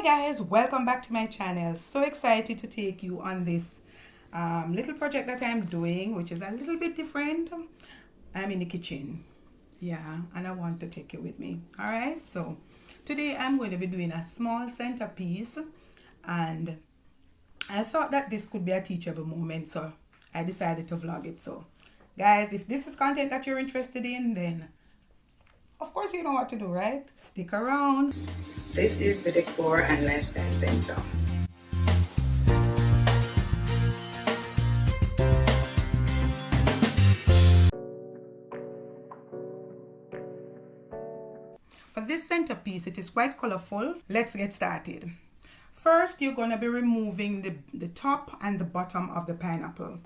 Guys, welcome back to my channel. So excited to take you on this little project that I'm doing, which is a little bit different. I'm in the kitchen, yeah, and I want to take you with me. All right, so today I'm going to be doing a small centerpiece, and I thought that this could be a teachable moment, so I decided to vlog it. So guys, if this is content that you're interested in, then of course you know what to do, right? Stick around. This is the Decor and Lifestyle Center. For this centerpiece, it is quite colorful. Let's get started. First, you're going to be removing the top and the bottom of the pineapple.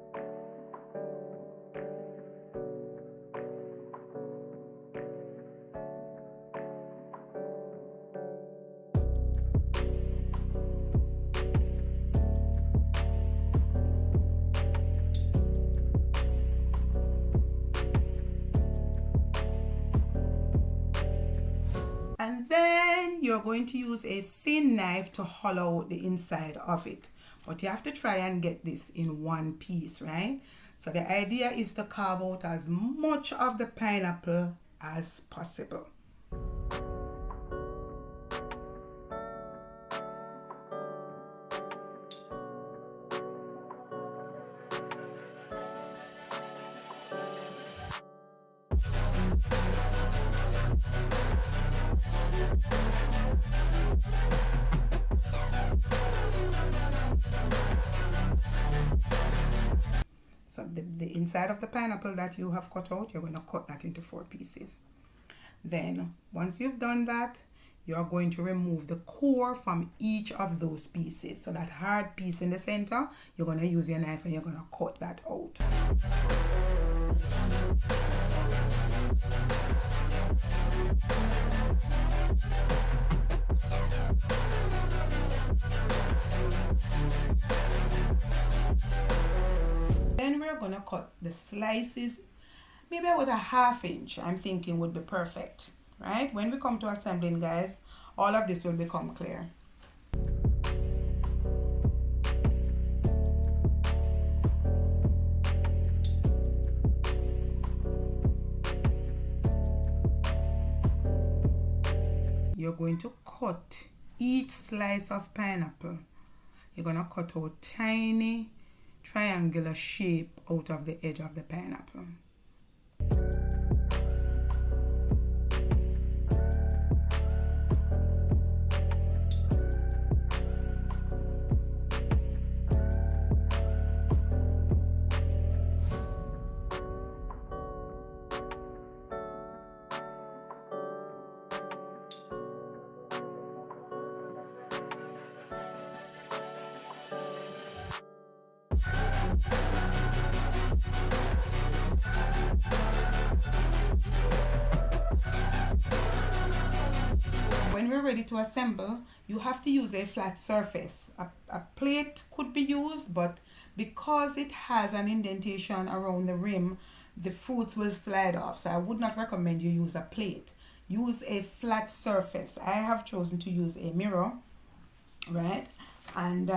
And then you're going to use a thin knife to hollow out the inside of it. But you have to try and get this in one piece, right? So the idea is to carve out as much of the pineapple as possible. So the inside of the pineapple that you have cut out, you're going to cut that into 4 pieces. Then once you've done that, you're going to remove the core from each of those pieces. So that hard piece in the center, you're going to use your knife and you're going to cut that out. Then we're going to cut the slices maybe about a 1/2 inch. I'm thinking would be perfect, right? When we come to assembling, guys, all of this will become clear. You're going to cut each slice of pineapple. You're going to cut out tiny triangular shape out of the edge of the pineapple. When we're ready to assemble, you have to use a flat surface. A plate could be used, but because it has an indentation around the rim, the fruits will slide off. So I would not recommend you use a plate. Use a flat surface. I have chosen to use a mirror, right? And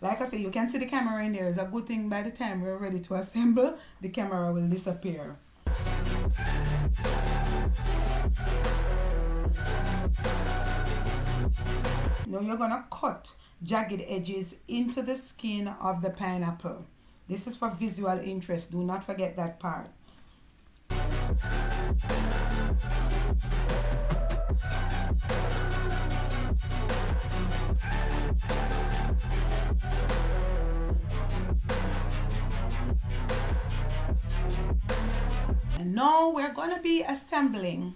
like I say, you can see the camera in there. It's a good thing by the time we're ready to assemble, the camera will disappear. Now you're gonna cut jagged edges into the skin of the pineapple. This is for visual interest. Do not forget that part. And now we're gonna be assembling.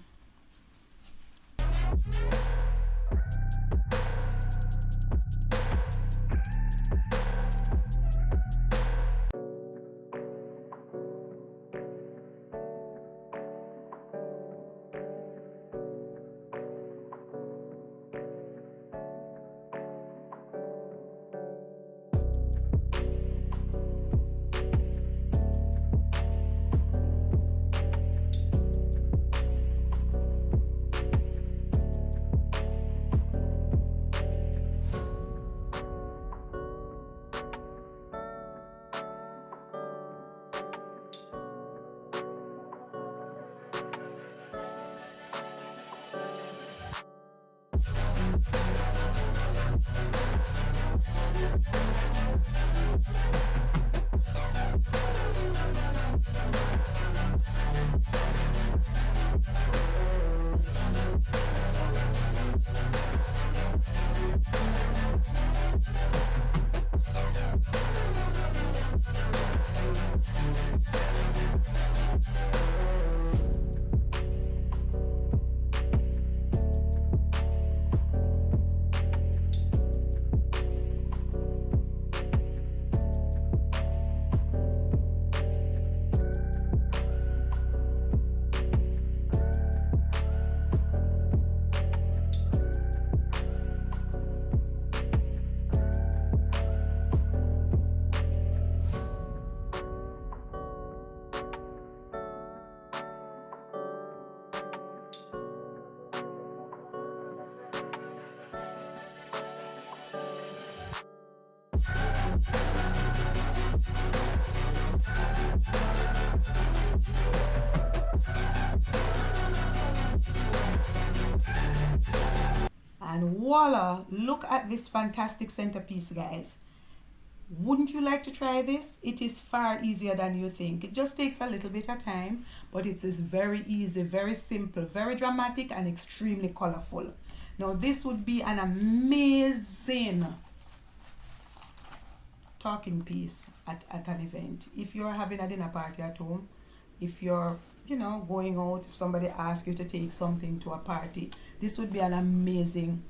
And voila, look at this fantastic centerpiece, guys. Wouldn't you like to try this? It is far easier than you think. It just takes a little bit of time, but it is very easy, very simple, very dramatic, and extremely colorful. Now this would be an amazing talking piece at an event. If you're having a dinner party at home, if you're going out, if somebody asks you to take something to a party, this would be an amazing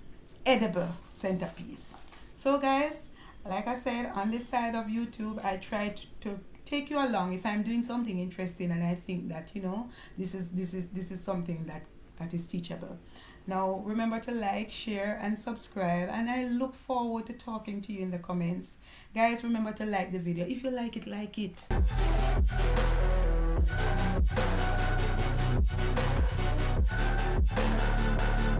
edible centerpiece. So guys, like I said, on this side of YouTube, I try to take you along if I'm doing something interesting and I think that this is something that is teachable. Now remember to like, share and subscribe, and I look forward to talking to you in the comments. Guys, remember to like the video. If you like it.